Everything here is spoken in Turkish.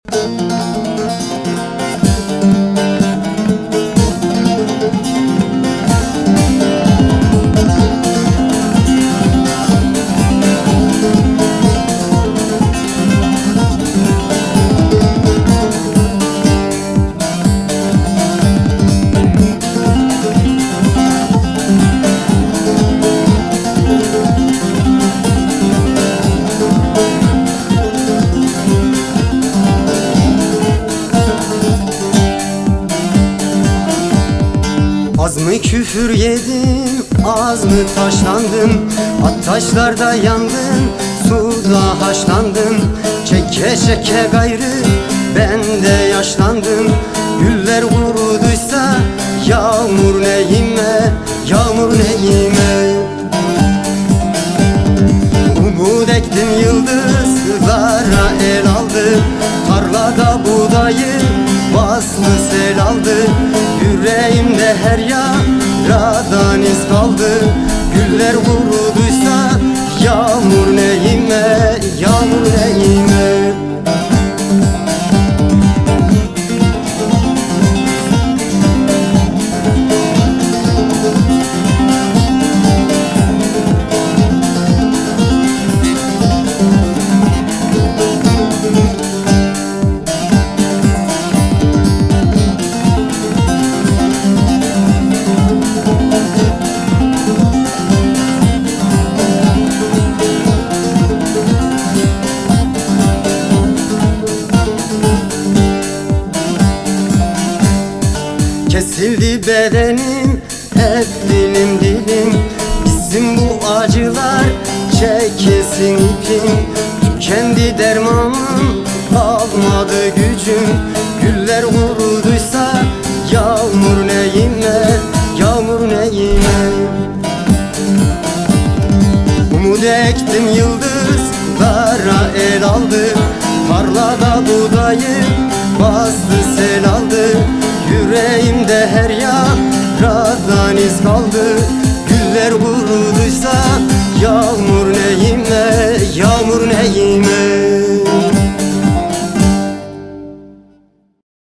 Az mı küfür yedim, az mı taşlandım? At taşlarda yandım, suda haşlandım. Çeke çeke gayrı ben de yaşlandım. Güller kuruduysa yağmur neyime, yağmur neyime. Umut ektim yıldızlara el aldı. Tarlada buğdayı baslı sel aldı. Yüreğimde her yaradan iz kaldı. Güller kuruduysa yağmur neyime, yağmur neyime. Kesildi bedenim, hep dilim dilim. Bizim bu acılar çekilsin ipim. Tükendi dermanım, kalmadı gücüm. Güller kuruduysa yağmur neyime, yağmur neyime. Umut ektim yıldızlara el aldı. Tarlada buğdayı bastı sel aldı. Yüreğimde her yaradan iz kaldı.